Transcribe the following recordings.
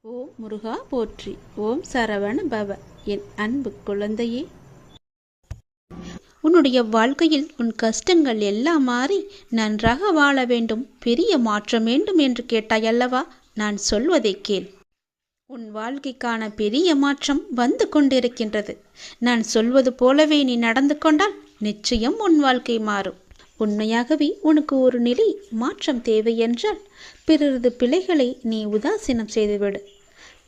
ஓம் முருகா போற்றி. ஓம் சரவண பவ. என் அன்பு குழந்தையே, உன்னுடைய வாழ்க்கையில் உன் கஷ்டங்கள் எல்லாம் மாறி நன்றாக வாழ வேண்டும், பெரிய மாற்றம் வேண்டும் என்று கேட்டாய் அல்லவா? நான் சொல்வதை கேள். உன் வாழ்க்கைக்கான பெரிய மாற்றம் வந்து கொண்டிருக்கின்றது. நான் சொல்வது போலவே நீ நடந்து கொண்டால் நிச்சயம் உன் வாழ்க்கை மாறும். உண்மையாகவே உனக்கு ஒரு நிலை மாற்றம் தேவை என்றால் பிறரது பிழைகளை நீ உதாசீனம் செய்துவிடு.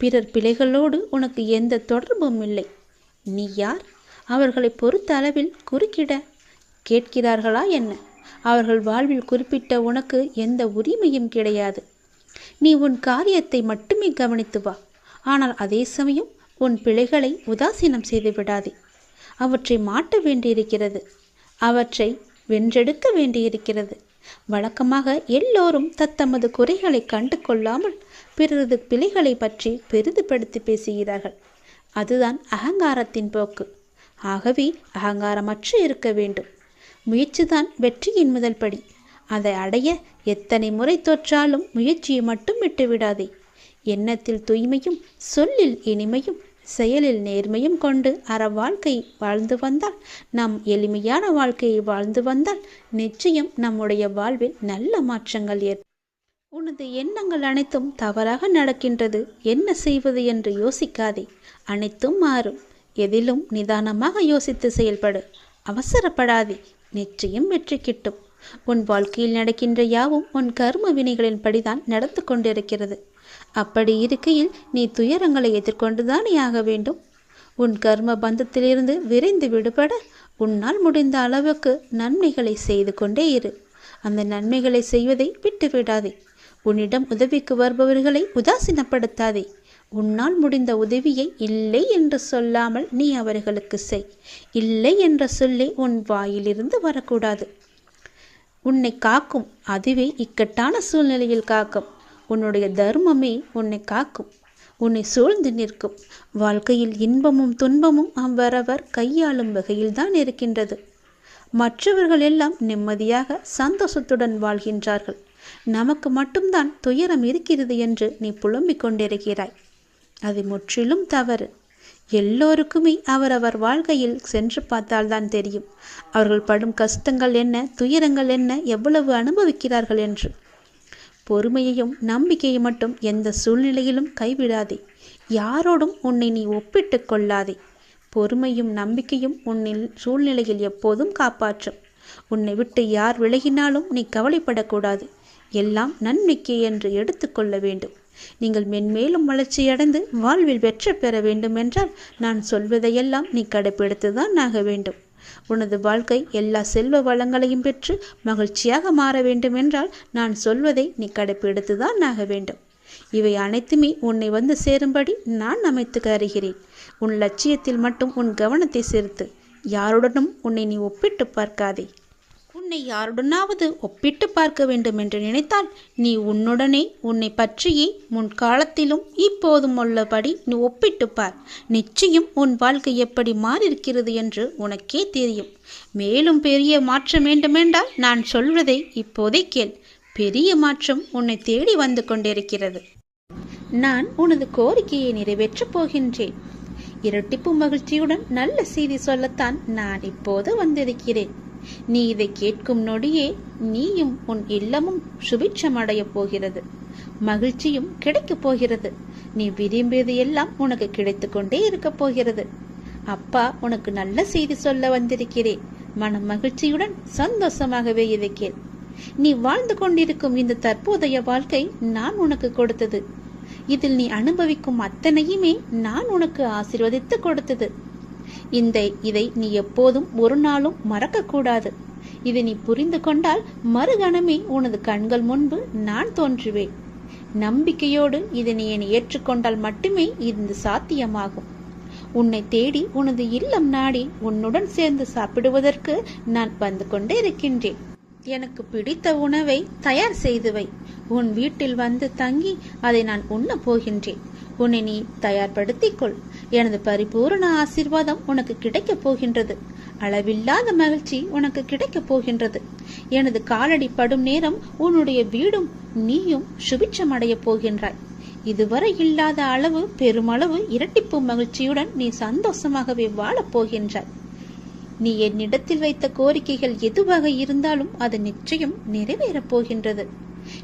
பிறர் பிழைகளோடு உனக்கு எந்த தொடர்பும் இல்லை. நீ யார்? அவர்களை பொறுத்த அளவில் குறுக்கிட கேட்கிறார்களா என்ன? அவர்கள் வாழ்வில் குறிப்பிட்ட உனக்கு எந்த உரிமையும் கிடையாது. நீ உன் காரியத்தை மட்டுமே கவனித்து வா. ஆனால் அதே சமயம் உன் பிழைகளை உதாசீனம் செய்து விடாதே. அவற்றை மாற்ற வேண்டியிருக்கிறது. அவற்றை வென்றெடுக்க வேண்டியிருக்கிறது. வழக்கமாக எல்லோரும் தத்தமது குறைகளை கண்டு கொள்ளாமல் பிறரது பிழைகளை பற்றி பெரிதுபடுத்தி பேசுகிறார்கள். அதுதான் அகங்காரத்தின் போக்கு. ஆகவே அகங்காரமற்று இருக்க வேண்டும். முயற்சிதான் வெற்றியின் முதல் படி. அதை அடைய எத்தனை முறை தோற்றாலும் முயற்சியை மட்டும் விட்டுவிடாதே. எண்ணத்தில் தூய்மையும், சொல்லில் இனிமையும், செயலில் நேர்மையும் கொண்டு அற வாழ்க்கை வாழ்ந்து வந்தால், நம் எளிமையான வாழ்க்கையை வாழ்ந்து வந்தால் நிச்சயம் நம்முடைய வாழ்வில் நல்ல மாற்றங்கள் ஏற்படும். உனது எண்ணங்கள் அனைத்தும் தவறாக நடக்கின்றது, என்ன செய்வது என்று யோசிக்காதே. அனைத்தும் மாறும். எதிலும் நிதானமாக யோசித்து செயல்படு. அவசரப்படாதே. நிச்சயம் வெற்றி கிட்டும். உன் வாழ்க்கையில் நடக்கின்ற யாவும் உன் கர்ம வினைகளின் படிதான் நடந்து கொண்டிருக்கிறது. அப்படி இருக்கையில் நீ துயரங்களை எதிர்கொண்டுதானே ஆக வேண்டும். உன் கர்ம பந்தத்திலிருந்து விரைந்து விடுபட உன்னால் முடிந்த அளவுக்கு நன்மைகளை செய்து கொண்டே இரு. அந்த நன்மைகளை செய்வதை விட்டுவிடாதே. உன்னிடம் உதவிக்கு வருபவர்களை உதாசீனப்படுத்தாதே. உன்னால் முடிந்த உதவியை இல்லை என்று சொல்லாமல் நீ அவர்களுக்கு செய். இல்லை என்ற சொல்லே உன் வாயிலிருந்து வரக்கூடாது. உன்னை காக்கும், அதுவே இக்கட்டான சூழ்நிலையில் காக்கும். உன்னுடைய தர்மமே உன்னை காக்கும், உன்னை சூழ்ந்து நிற்கும். வாழ்க்கையில் இன்பமும் துன்பமும் அவ்வரவர் கையாளும் வகையில்தான் இருக்கின்றது. மற்றவர்கள் எல்லாம் நிம்மதியாக சந்தோஷத்துடன் வாழ்கின்றார்கள். நமக்கு மட்டும்தான் துயரம் இருக்கிறது என்று நீ புலம்பிக் கொண்டிருக்கிறாய். அது முற்றிலும் தவறு. எல்லோருக்குமே அவரவர் வாழ்க்கையில் சென்று பார்த்தால்தான் தெரியும் அவர்கள் படும் கஷ்டங்கள் என்ன, துயரங்கள் என்ன, எவ்வளவு அனுபவிக்கிறார்கள் என்று. பொறுமையையும் நம்பிக்கையை மட்டும் எந்த சூழ்நிலையிலும் கைவிடாதே. யாரோடும் உன்னை நீ ஒப்பிட்டு கொள்ளாதே. பொறுமையும் நம்பிக்கையும் உன்னில் சூழ்நிலையில் எப்போதும் காப்பாற்றும். உன்னை விட்டு யார் விலகினாலும் நீ கவலைப்படக்கூடாது. எல்லாம் நன்மைக்கே என்று எடுத்துக்கொள்ள வேண்டும். நீங்கள் மென்மேலும் வளர்ச்சியடைந்து வாழ்வில் வெற்றி பெற வேண்டும் என்றால் நான் சொல்வதையெல்லாம் நீ கடைப்பிடித்துதான் ஆக வேண்டும். உனது வாழ்க்கை எல்லா செல்வ வளங்களையும் பெற்று மகிழ்ச்சியாக மாற வேண்டும் என்றால் நான் சொல்வதை நீ கடைப்பிடித்துதான் ஆக வேண்டும். இவை அனைத்துமே உன்னை வந்து சேரும்படி நான் அமைத்து அறிகிறேன். உன் லட்சியத்தில் மட்டும் உன் கவனத்தை செலுத்து. யாருடனும் உன்னை நீ ஒப்பிட்டு பார்க்காதே. உன்னை யாருடனாவது ஒப்பிட்டு பார்க்க வேண்டும் என்று நினைத்தால் நீ உன்னுடனே உன்னை பற்றியே முன்காலத்திலும் இப்போதும் உள்ளபடி நீ ஒப்பிட்டு பார். நிச்சயம் உன் வாழ்க்கை எப்படி மாறியிருக்கிறது என்று உனக்கே தெரியும். மேலும் பெரிய மாற்றம் வேண்டுமென்றால் நான் சொல்வதை இப்போதே கேள். பெரிய மாற்றம் உன்னை தேடி வந்து கொண்டிருக்கிறது. நான் உனது கோரிக்கையை நிறைவேற்றப் போகின்றேன். இரட்டிப்பு மகிழ்ச்சியுடன் நல்ல செய்தி சொல்லத்தான் நான் இப்போது வந்திருக்கிறேன். நீ இதை கேட்கும் நொடியே நீயும் உன் இல்லமும் சுபிட்சம் அடையப் போகிறது. மகிழ்ச்சியும் கிடைக்கப் போகிறது. நீ விரும்பியது எல்லாம் உனக்கு கிடைத்து கொண்டே இருக்க போகிறது. அப்பா உனக்கு நல்ல செய்தி சொல்ல வந்திருக்கிறேன். மன மகிழ்ச்சியுடன் சந்தோஷமாகவே இதை கேள். நீ வாழ்ந்து கொண்டிருக்கும் இந்த தற்போதைய வாழ்க்கை நான் உனக்கு கொடுத்தது. இதில் நீ அனுபவிக்கும் அத்தனையுமே நான் உனக்கு ஆசீர்வதித்து கொடுத்தது. இதை நீ எப்போதும் ஒரு நாளும் மறக்கக்கூடாது. இதை நீ புரிந்து கொண்டால் மறுகணமே உனது கண்கள் முன்பு நான் தோன்றுவேன். நம்பிக்கையோடு இதனை நீ ஏற்றுக்கொண்டால் மட்டுமே இது சாத்தியமாகும். உன்னை தேடி உனது இல்லம் நாடி உன்னுடன் சேர்ந்து சாப்பிடுவதற்கு நான் வந்து கொண்டே இருக்கின்றேன். எனக்கு பிடித்த உணவை தயார் செய்து வை. உன் வீட்டில் வந்து தங்கி அதை நான் உண்ண போகின்றேன். உன்னை நீ தயார்படுத்திக்கொள். எனது பரிபூரண ஆசீர்வாதம் உனக்கு கிடைக்கப் போகின்றது. அளவில்லாத மகிழ்ச்சி உனக்கு கிடைக்கப் போகின்றது. எனது காலடி படும் நேரம் உன்னுடைய வீடும் நீயும் சுபிட்சம் அடையப் போகின்றாய். இதுவரை இல்லாத அளவு பெருமளவு இரட்டிப்பு மகிழ்ச்சியுடன் நீ சந்தோஷமாகவே வாழப்போகின்றாய். நீ என்னிடத்தில் வைத்த கோரிக்கைகள் எதுவாக இருந்தாலும் அது நிச்சயம் நிறைவேறப் போகின்றது.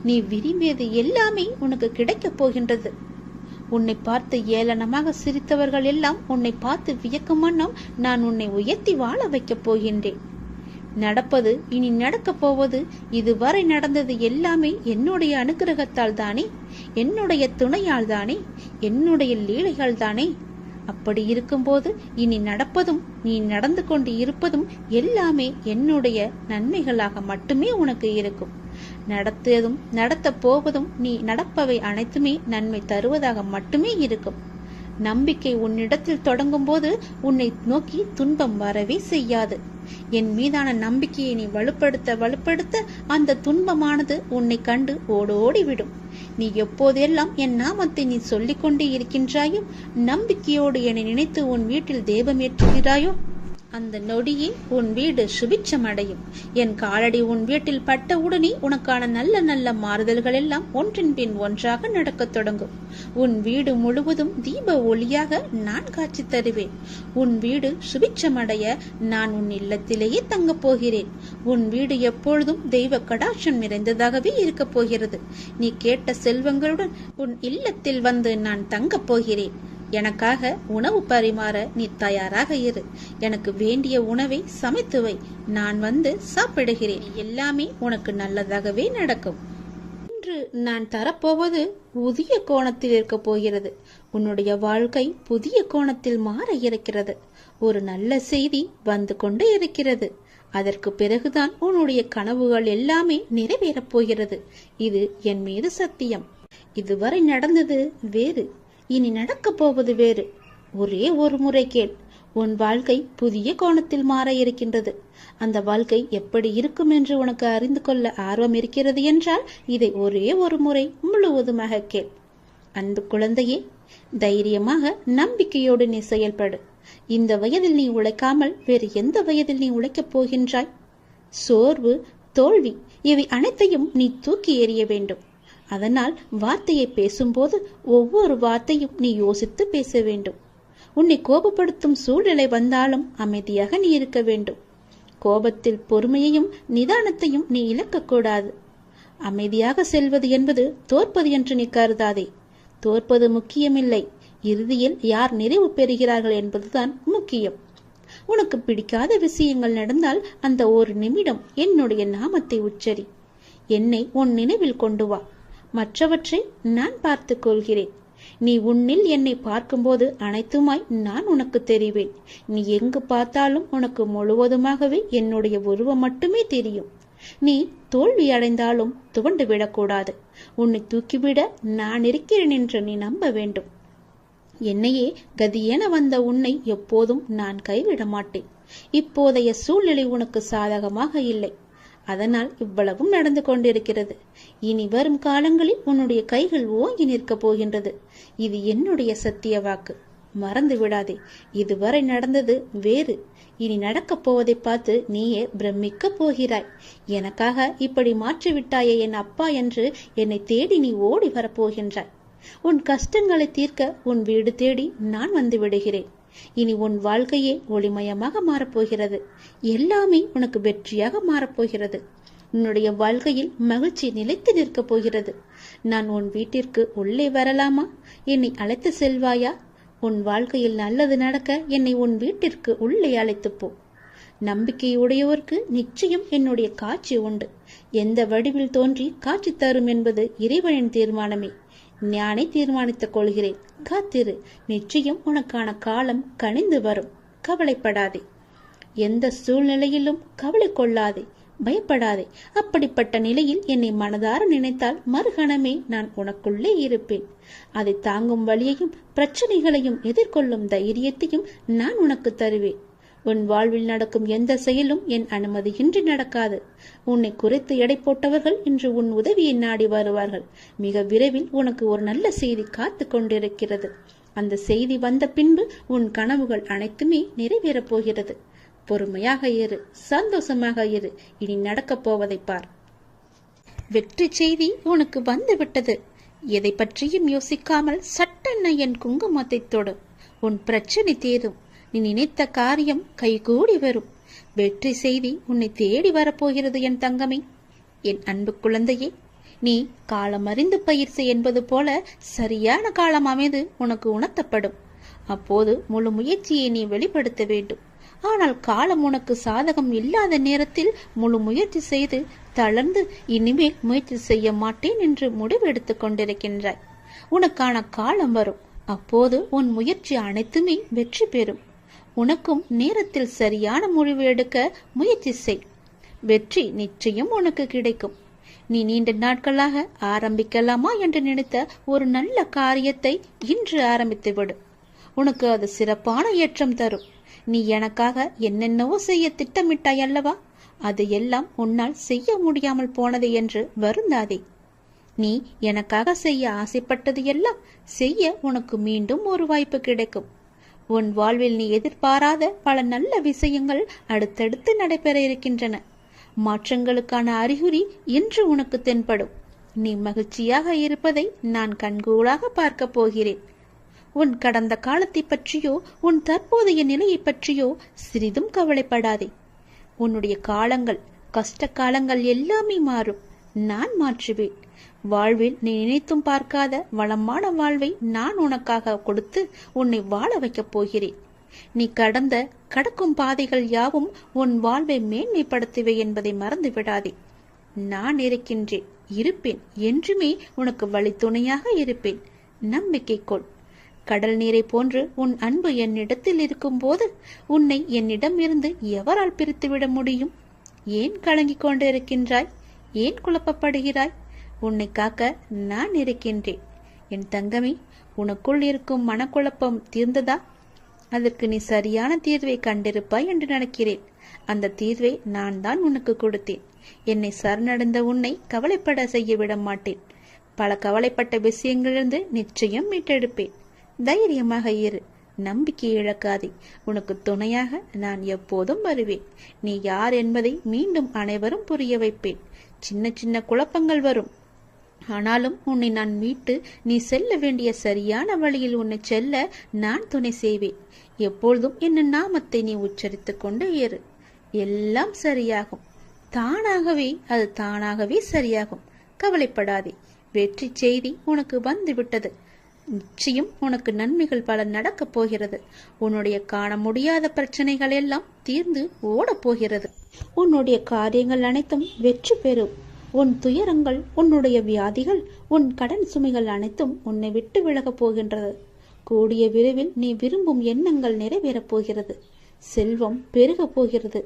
நீ விரும்பியது எல்லாமே உனக்கு கிடைக்கப் போகின்றது. உன்னை பார்த்து ஏளனமாக சிரித்தவர்கள் எல்லாம் உன்னை பார்த்து வியக்கும் வண்ணம் நான் உன்னை உயர்த்தி வாழ வைக்கப் போகின்றேன். நடப்பது, இனி நடக்கப் போவது, இதுவரை நடந்தது எல்லாமே என்னுடைய அனுகிரகத்தால் தானே, என்னுடைய துணையால் தானே, என்னுடைய லீலைகள் தானே. அப்படி இருக்கும்போது இனி நடப்பதும் நீ நடந்து கொண்டு இருப்பதும் எல்லாமே என்னுடைய நன்மைகளாக மட்டுமே உனக்கு இருக்கும். நடத்தியதும் நடத்த போவதும் நீ நடப்பவை அனைத்துமே நன்மை தருவதாக மட்டுமே இருக்கும். நம்பிக்கை உன்னிடத்தில் தொடங்கும் போது உன்னை நோக்கி துன்பம் வரவே செய்யாது. என் மீதான நம்பிக்கையை நீ வலுப்படுத்த அந்த துன்பமானது உன்னை கண்டு ஓடோடிவிடும். நீ எப்போதெல்லாம் என் நாமத்தை நீ சொல்லிக் கொண்டே இருக்கின்றாயோ, நம்பிக்கையோடு என்னை நினைத்து உன் வீட்டில் தெய்வம் ஏற்றுகிறாயோ, அந்த நொடியே உன் வீடு சுபிட்சம் அடையும். என் காலடி உன் வீட்டில் பட்டவுடனே உனக்கான நல்ல நல்ல மாறுதல்கள் எல்லாம் ஒன்றின் பின் ஒன்றாக நடக்கத் தொடங்கும். உன் வீடு முழுவதும் தீப ஒளியாக நான் காட்சி தருவேன். உன் வீடு சுபிட்சமடைய நான் உன் இல்லத்திலேயே தங்கப் போகிறேன். உன் வீடு எப்பொழுதும் தெய்வ கடாட்சம் நிறைந்ததாகவே இருக்கப் போகிறது. நீ கேட்ட செல்வங்களுடன் உன் இல்லத்தில் வந்து நான் தங்கப் போகிறேன். எனக்காக உணவு பரிமாற நீ தயாராக இரு. எனக்கு வேண்டிய உணவை சமைத்து வை. நான் வந்து சாப்பிடுகிறேன். எல்லாமே உனக்கு நல்லதாகவே நடக்கும். இன்று நான் தரப்போவது புதிய கோணத்தில் இருக்க போகிறது. உன்னுடைய வாழ்க்கை புதிய கோணத்தில் மாற இருக்கிறது. ஒரு நல்ல செய்தி வந்து கொண்டே இருக்கிறது. அதற்கு பிறகுதான் உன்னுடைய கனவுகள் எல்லாமே நிறைவேறப் போகிறது. இது என் மீது சத்தியம். இதுவரை நடந்தது வேறு, இனி நடக்கப் போவது வேறு. ஒரே ஒரு முறை கேள். உன் வாழ்க்கை புதிய கோணத்தில் மாற இருக்கின்றது. அந்த வாழ்க்கை எப்படி இருக்கும் என்று உனக்கு அறிந்து கொள்ள ஆர்வம் இருக்கிறது என்றால் இதை ஒரே ஒரு முறை முழுவதுமாக கேள். அன்பு குழந்தையே, தைரியமாக நம்பிக்கையோடு நீ செயல்படு. இந்த வயதில் நீ உழைக்காமல் வேறு எந்த வயதில் நீ உழைக்கப் போகின்றாய்? சோர்வு, தோல்வி இவை அனைத்தையும் நீ தூக்கி எறிய வேண்டும். அதனால் வார்த்தையை பேசும்போது ஒவ்வொரு வார்த்தையும் நீ யோசித்து பேச வேண்டும். உன்னை கோபப்படுத்தும் சூழ்நிலை வந்தாலும் அமைதியாக நீ இருக்க வேண்டும். கோபத்தில் பொறுமையையும் நிதானத்தையும் நீ இழக்கக்கூடாது. அமைதியாக செல்வது என்பது தோற்பது என்று நீ கருதாதே. தோற்பது முக்கியமில்லை, இறுதியில் யார் நிறைவு பெறுகிறார்கள் என்பதுதான் முக்கியம். உனக்கு பிடிக்காத விஷயங்கள் நடந்தால் அந்த ஒரு நிமிடம் என்னுடைய நாமத்தை உச்சரி. என்னை உன் நினைவில் கொண்டு வா. மற்றவற்றை நான் பார்த்துக் கொள்கிறேன். நீ உன்னில் என்னை பார்க்கும்போது அனைத்துமாய் நான் உனக்கு தெரிவேன். நீ எங்கு பார்த்தாலும் உனக்கு முழுவதுமாகவே என்னுடைய உருவம் மட்டுமே தெரியும். நீ தோல்வி அடைந்தாலும் துவண்டு விடக்கூடாது. உன்னை தூக்கிவிட நான் இருக்கிறேன் என்று நீ நம்ப வேண்டும். என்னையே கதியென வந்த உன்னை எப்போதும் நான் கைவிட மாட்டேன். இப்போதைய சூழ்நிலை உனக்கு சாதகமாக இல்லை. அதனால் இவ்வளவும் நடந்து கொண்டிருக்கிறது. இனி வரும் காலங்களில் உன்னுடைய கைகள் ஓங்கி நிற்கப் போகின்றது. இது என்னுடைய சத்திய வாக்கு. மறந்து விடாதே. இதுவரை நடந்தது வேறு, இனி நடக்கப் போவதை பார்த்து நீயே பிரமிக்கப் போகிறாய். எனக்காக இப்படி மாற்றிவிட்டாயே என் அப்பா என்று என்னை தேடி நீ ஓடி வரப்போகின்றாய். உன் கஷ்டங்களை தீர்க்க உன் வீடு தேடி நான் வந்து விடுகிறேன். இனி உன் வாழ்க்கையே ஒளிமயமாக மாறப்போகிறது. எல்லாமே உனக்கு வெற்றியாக மாறப்போகிறது. உன்னுடைய வாழ்க்கையில் மகிழ்ச்சி நிலைத்து நிற்கப் போகிறது. நான் உன் வீட்டிற்கு உள்ளே வரலாமா? என்னை அழைத்து செல்வாயா? உன் வாழ்க்கையில் நல்லது நடக்க என்னை உன் வீட்டிற்கு உள்ளே அழைத்து போ. நம்பிக்கையுடையோருக்கு நிச்சயம் என்னுடைய காட்சி உண்டு. எந்த வடிவில் தோன்றி காட்சி தரும் என்பது இறைவனின் தீர்மானமே. நானே தீர்மானித்துக் கொள்கிறேன். காத்திரு. நிச்சயம் உனக்கான காலம் கனிந்து வரும். கவலைப்படாதே. எந்த சூழ்நிலையிலும் கவலை கொள்ளாதே, பயப்படாதே. அப்படிப்பட்ட நிலையில் என்னை மனதார நினைத்தால் மறுகணமே நான் உனக்குள்ளே இருப்பேன். அதை தாங்கும் வழியையும் பிரச்சனைகளையும் எதிர்கொள்ளும் தைரியத்தையும் நான் உனக்கு தருவேன். உன் வாழ்வில் நடக்கும் எந்த செயலும் என் அனுமதியின்றி நடக்காது. உன்னை குறைத்து எடை போட்டவர்கள் இன்று உன் உதவியை நாடி வருவார்கள். மிக விரைவில் உனக்கு ஒரு நல்ல செய்தி காத்து கொண்டிருக்கிறது. அந்த செய்தி வந்த பின்பு உன் கனவுகள் அனைத்துமே நிறைவேறப் போகிறது. பொறுமையாக இரு, சந்தோஷமாக இரு. இனி நடக்கப் போவதை பார். வெற்றி செய்தி உனக்கு வந்து விட்டது. எதை பற்றியும் யோசிக்காமல் சட்டென்ன என் குங்குமத்தை தொடு. உன் பிரச்சனை தீரும். நீ நினைத்த காரியம் கைகூடி வரும். வெற்றி செய்தி உன்னை தேடி வரப்போகிறது என் தங்கமே. என் அன்பு குழந்தையே, நீ காலம் அறிந்து பயிற்சி என்பது போல சரியான காலம் அமைந்து உனக்கு உணர்த்தப்படும். அப்போது முழு முயற்சியை நீ வெளிப்படுத்த வேண்டும். ஆனால் காலம் உனக்கு சாதகம் இல்லாத நேரத்தில் முழு முயற்சி செய்து தளர்ந்து இனிமேல் முயற்சி செய்ய மாட்டேன் என்று முடிவெடுத்துக் கொண்டிருக்கின்றாய். உனக்கான காலம் வரும். அப்போது உன் முயற்சி அனைத்துமே வெற்றி பெறும். உனக்கும் நேரத்தில் சரியான முடிவு எடுக்க முயற்சி செய். வெற்றி நிச்சயம் உனக்கு கிடைக்கும். நீ நீண்ட நாட்களாக ஆரம்பிக்கலாமா என்று நினைத்த ஒரு நல்ல காரியத்தை இன்று ஆரம்பித்து விடு. உனக்கு அது சிறப்பான ஏற்றம் தரும். நீ எனக்காக என்னென்னவோ செய்ய திட்டமிட்டாய் அல்லவா? அது எல்லாம் உன்னால் செய்ய முடியாமல் போனது என்று வருந்தாதே. நீ எனக்காக செய்ய ஆசைப்பட்டது எல்லாம் செய்ய உனக்கு மீண்டும் ஒரு வாய்ப்பு கிடைக்கும். உன் வாழ்வில் நீ எதிர்பாராத பல நல்ல விஷயங்கள் அடுத்தடுத்து நடைபெற இருக்கின்றன. மாற்றங்களுக்கான அறிகுறி இன்று உனக்கு தென்படும். நீ மகிழ்ச்சியாக இருப்பதை நான் கண்கூடாக பார்க்க போகிறேன். உன் கடந்த காலத்தை பற்றியோ உன் தற்போதைய நிலையை பற்றியோ சிறிதும் கவலைப்படாதே. உன்னுடைய காலங்கள், கஷ்ட காலங்கள் எல்லாமே மாறும். நான் மாற்றுவேன். வாழ்வில் நீ நினைத்தும் பார்க்காத வளமான வாழ்வை நான் உனக்காக கொடுத்து உன்னை வாழ வைக்கப் போகிறேன். நீ கடக்கும் பாதைகள் யாவும் உன் வாழ்வை மேன்மைப்படுத்துவே என்பதை மறந்து விடாதே. நான் இருக்கின்றேன், இருப்பேன், என்றுமே உனக்கு வழித்துணையாக இருப்பேன். நம்பிக்கை கொள். கடல் நீரை போன்று உன் அன்பு என்னிடத்தில் இருக்கும் போது உன்னை என்னிடம் இருந்து எவரால் பிரித்துவிட முடியும்? ஏன் கலங்கிக் கொண்டு இருக்கின்றாய்? ஏன் குழப்பப்படுகிறாய்? உன்னை காக்க நான் இருக்கின்றேன். என் தங்கமே, உனக்குள் இருக்கும் மனக்குழப்பம் தீர்ந்ததா? அதற்கு நீ சரியான தீர்வை கண்டிருப்பாய் என்று நினைக்கிறேன். அந்த தீர்வை நான் தான் உனக்கு கொடுத்தேன். என்னை சரணடைந்த உன்னை கவலைப்பட செய்ய விட மாட்டேன். பல கவலைப்பட்ட விஷயங்களிலிருந்து நிச்சயம் மீட்டெடுப்பேன். தைரியமாக இரு. நம்பிக்கை இழக்காதே. உனக்கு துணையாக நான் எப்போதும் வருவேன். நீ யார் என்பதை மீண்டும் அனைவரும் புரிய வைப்பேன். சின்ன சின்ன குழப்பங்கள் வரும். ஆனாலும் உன்னை நான் மீட்டு நீ செல்ல வேண்டிய சரியான வழியில் உன்னை செல்ல நான் துணை செய்வேன். எப்பொழுதும் என் நாமத்தை நீ உச்சரித்துக் கொண்டு ஏறு. எல்லாம் சரியாகும். அது தானாகவே சரியாகும். கவலைப்படாதே. வெற்றி செய்தி உனக்கு வந்துவிட்டது. நிச்சயம் உனக்கு நன்மைகள் பல நடக்கப் போகிறது. உன்னுடைய காண முடியாத பிரச்சனைகள் எல்லாம் தீர்ந்து ஓடப் போகிறது. உன்னுடைய காரியங்கள் அனைத்தும் வெற்றி பெறும். உன் துயரங்கள், உன்னுடைய வியாதிகள், உன் கடன் சுமைகள் அனைத்தும் உன்னை விட்டு விலகப் போகின்றது. கூடிய விரைவில் நீ விரும்பும் எண்ணங்கள் நிறைவேறப் போகிறது. செல்வம் பெருகப் போகிறது.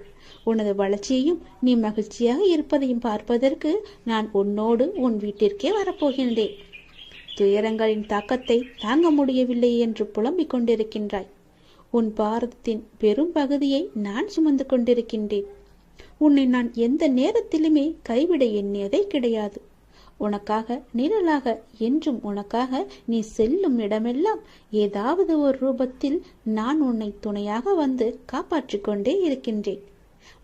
உனது வளர்ச்சியையும் நீ மகிழ்ச்சியாக இருப்பதையும் பார்ப்பதற்கு நான் உன்னோடு உன் வீட்டிற்கே வரப்போகின்றேன். துயரங்களின் தாக்கத்தை தாங்க முடியவில்லை என்று புலம்பிக் கொண்டிருக்கின்றாய். உன் பாரதத்தின் பெரும் பகுதியை நான் சுமந்து கொண்டிருக்கின்றேன். உன்னை நான் எந்த நேரத்திலுமே கைவிட எண்ணியதே கிடையாது. உனக்காக நிழலாக, என்றும் உனக்காக நீ செல்லும் இடமெல்லாம் ஏதாவது ஒரு ரூபத்தில் நான் உன்னை துணையாக வந்து காப்பாற்றிக் கொண்டே இருக்கின்றேன்.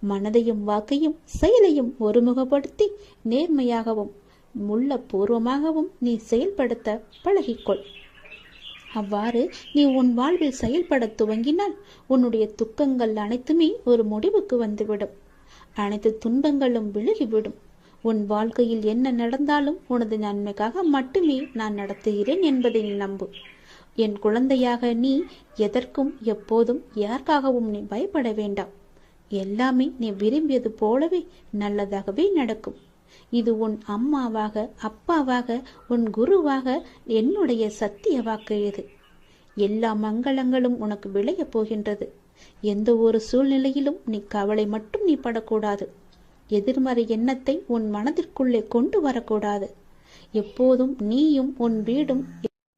மனதையும் வாக்கையும் செயலையும் ஒருமுகப்படுத்தி நேர்மையாகவும் முள்ளப்பூர்வமாகவும் நீ செயல்படுத்த பழகிக்கொள். அவ்வாறு நீ உன் வாழ்வில் செயல்பட துவங்கினால் உன்னுடைய துக்கங்கள் அனைத்துமே ஒரு முடிவுக்கு வந்துவிடும். அனைத்து துன்பங்களும் விலகிவிடும். உன் வாழ்க்கையில் என்ன நடந்தாலும் உனது நன்மைக்காக மட்டுமே நான் நடத்துகிறேன் என்பதை நீ நம்பு. என் குழந்தையாக நீ எதற்கும் எப்போதும் யாருக்காகவும் நீ பயப்பட வேண்டாம். எல்லாமே நீ விரும்பியது போலவே நல்லதாகவே நடக்கும். இது உன் அம்மாவாக, அப்பாவாக, உன் குருவாக என்னுடைய சத்திய வாக்கு. இது எல்லா மங்களங்களும் உனக்கு விளையப் போகின்றது. எந்த ஒரு சூழ்நிலையிலும் நீ கவலை மட்டும் நீ படக்கூடாது. எதிர்மறை எண்ணத்தை உன் மனதிற்குள்ளே கொண்டு வரக்கூடாது. எப்போதும் நீயும் உன் வீடும்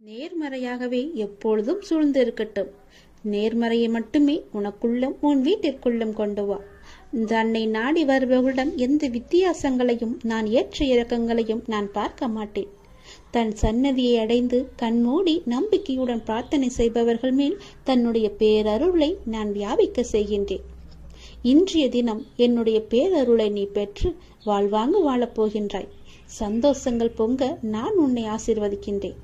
நேர்மறையாகவே எப்பொழுதும் சூழ்ந்து இருக்கட்டும். நேர்மறையை மட்டுமே உனக்குள்ளும் உன் வீட்டிற்குள்ளும் கொண்டு வா. தன்னை நாடி வருபவர்களிடம் எந்த வித்தியாசங்களையும் நான் ஏற்ற இறக்கங்களையும் நான் பார்க்க மாட்டேன். தன் சன்னதியை அடைந்து கண்மூடி நம்பிக்கையுடன் பிரார்த்தனை செய்பவர்கள் மேல் தன்னுடைய பேரருளை நான் வியாபிக்க செய்கின்றேன். இன்றைய தினம் என்னுடைய பேரருளை நீ பெற்று வாழ்வாங்கு வாழப்போகின்றாய். சந்தோஷங்கள் பொங்க நான் உன்னை ஆசீர்வதிக்கின்றேன்.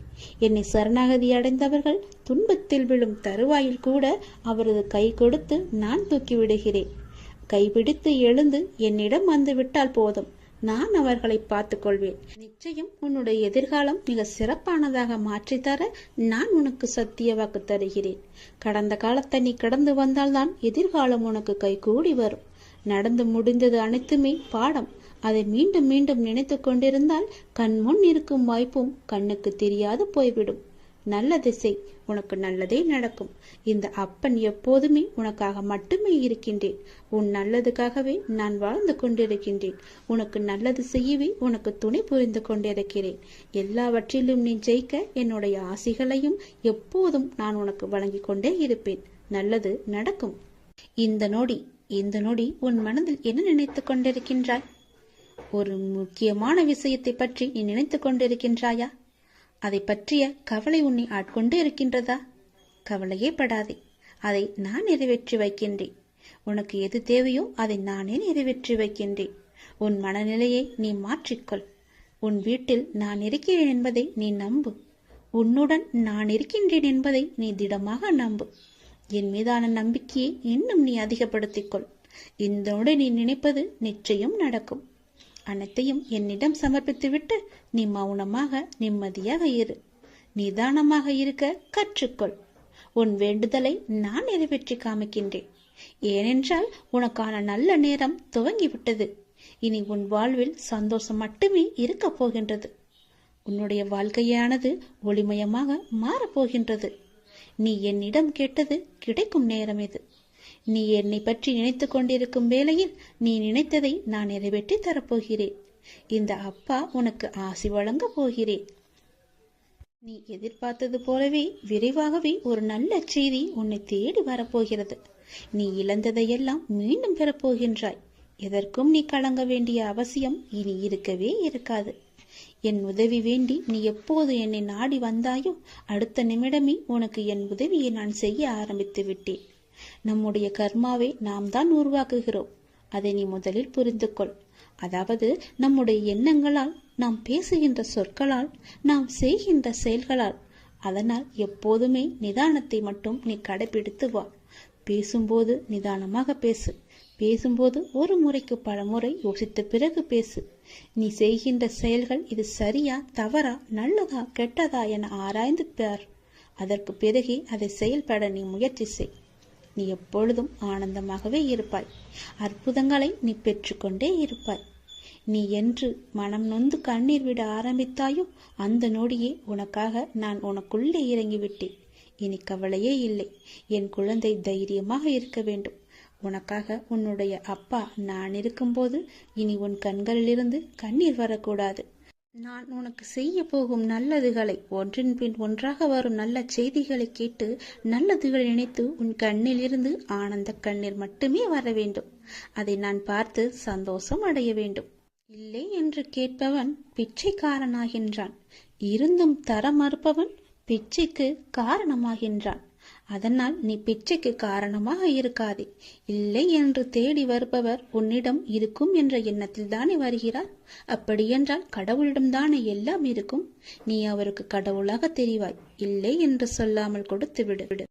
என்னை சரணாகதி அடைந்தவர்கள் துன்பத்தில் விழும் தருவாயில் கூட அவரது கை கொடுத்து நான் தூக்கி விடுகிறேன். கைபிடித்து எழுந்து என்னிடம் வந்து விட்டால் போதும், நான் அவர்களை பார்த்து கொள்வேன். நிச்சயம் உன்னுடைய எதிர்காலம் மிக சிறப்பானதாக மாற்றித்தர நான் உனக்கு சத்திய வாக்கு தருகிறேன். கடந்த காலத்தை நீ கடந்து வந்தால்தான் எதிர்காலம் உனக்கு கைகூடி வரும். நடந்து முடிந்தது அனைத்துமே பாடம். அதை மீண்டும் மீண்டும் நினைத்து கொண்டிருந்தால் கண்முன் இருக்கும் வாய்ப்பும் கண்ணுக்கு தெரியாது போய்விடும். நல்லதை செய், உனக்கு நல்லதே நடக்கும். இந்த அப்பன் எப்போதுமே உனக்காக மட்டுமே இருக்கின்றேன். உன் நல்லதுக்காகவே நான் வாழ்ந்து கொண்டிருக்கின்றேன். உனக்கு நல்லது செய்யவே உனக்கு துணை புரிந்து கொண்டிருக்கிறேன். எல்லாவற்றிலும் நீ ஜெயிக்க என்னுடைய ஆசைகளையும் எப்போதும் நான் உனக்கு வழங்கி கொண்டே இருப்பேன். நல்லது நடக்கும். இந்த நொடி உன் மனதில் என்ன நினைத்து கொண்டிருக்கின்றாய்? ஒரு முக்கியமான விஷயத்தை பற்றி நீ நினைத்து கொண்டிருக்கின்றாயா? அதை பற்றிய கவலை உன்னை ஆட்கொண்டு இருக்கின்றதா? கவலையே படாதே, அதை நான் நிறைவேற்றி வைக்கின்றேன். உனக்கு எது தேவையோ அதை நானே நிறைவேற்றி வைக்கின்றேன். உன் மனநிலையை நீ மாற்றிக்கொள். உன் வீட்டில் நான் இருக்கிறேன் என்பதை நீ நம்பு. உன்னுடன் நான் இருக்கின்றேன் என்பதை நீ திடமாக நம்பு. என் மீதான நம்பிக்கையை இன்னும் நீ அதிகப்படுத்திக்கொள். இதோடு நீ நினைப்பது நிச்சயம் நடக்கும். அனைத்தையும் என்னிடம் சமர்ப்பித்துவிட்டு நீ மௌனமாக நிம்மதியாக இரு. நிதானமாக இருக்க கற்றுக்கொள். உன் வேண்டுதலை நான் நிறைவேற்றி காமிக்கின்றேன். ஏனென்றால் உனக்கான நல்ல நேரம் துவங்கிவிட்டது. இனி உன் வாழ்வில் சந்தோஷம் மட்டுமே இருக்க போகின்றது. உன்னுடைய வாழ்க்கையானது ஒளிமயமாக மாறப்போகின்றது. நீ என்னிடம் கேட்டது கிடைக்கும் நேரம் இது. நீ என்னை பற்றி நினைத்து கொண்டிருக்கும் வேளையில் நீ நினைத்ததை நான் நிறைவேற்றி தரப்போகிறேன். இந்த அப்பா உனக்கு ஆசி வழங்க போகிறேன். நீ எதிர்பார்த்தது போலவே விரைவாகவே ஒரு நல்ல செய்தி உன்னை தேடி வரப்போகிறது. நீ இழந்ததையெல்லாம் மீண்டும் பெறப்போகின்றாய். எதற்கும் நீ கலங்க வேண்டிய அவசியம் இனி இருக்கவே இருக்காது. என் உதவி வேண்டி நீ எப்போது என்னை நாடி வந்தாயோ அடுத்த நிமிடமே உனக்கு என் உதவியை நான் செய்ய ஆரம்பித்து விட்டேன். நம்முடைய கர்மாவை நாம் தான் உருவாக்குகிறோம். அதை நீ முதலில் புரிந்து கொள். அதாவது நம்முடைய எண்ணங்களால், நாம் பேசுகின்ற சொற்களால், நாம் செய்கின்ற செயல்களால். அதனால் எப்போதுமே நிதானத்தை மட்டும் நீ கடைபிடித்து வா. பேசும்போது நிதானமாக பேசு. பேசும்போது ஒரு முறைக்கு பல முறை யோசித்த பிறகு பேசு. நீ செய்கின்ற செயல்கள் இது சரியா தவறா நல்லதா கெட்டதா என ஆராய்ந்து பார். அதற்கு பிறகே அதை செயல்பட நீ முயற்சி செய். நீ எப்பொழுதும் ஆனந்தமாகவே இருப்பாய். அற்புதங்களை நீ பெற்றுக்கொண்டே இருப்பாய். நீ என்று மனம் நொந்து கண்ணீர் விட ஆரம்பித்தாயோ அந்த நொடியே உனக்காக நான் உனக்குள்ளே இறங்கிவிட்டேன். இனி கவலையே இல்லை. என் குழந்தை தைரியமாக இருக்க வேண்டும். உனக்காக உன்னுடைய அப்பா நான் இருக்கும்போது இனி உன் கண்களிலிருந்து கண்ணீர் வரக்கூடாது. நான் உனக்கு செய்ய போகும் நல்லதுகளை, ஒன்றின் பின் ஒன்றாக வரும் நல்ல செய்திகளை கேட்டு நல்லதுகளை நினைத்து உன் கண்ணில் இருந்து ஆனந்த கண்ணீர் மட்டுமே வர வேண்டும். அதை நான் பார்த்து சந்தோஷம் அடைய வேண்டும். இல்லை என்று கேட்பவன் பிச்சைக்காரனாகின்றான். இருந்தும் தர மறுப்பவன் பிச்சைக்கு காரணமாகின்றான். அதனால் நீ பிச்சைக்கு காரணமாக இருக்காதே. இல்லை என்று தேடி வருபவர் உன்னிடம் இருக்கும் என்ற எண்ணத்தில் தானே வருகிறார். அப்படியென்றால் கடவுளிடம்தானே எல்லாம் இருக்கும். நீ அவருக்கு கடவுளாக தெரிவாய். இல்லை என்று சொல்லாமல் கொடுத்து விடு.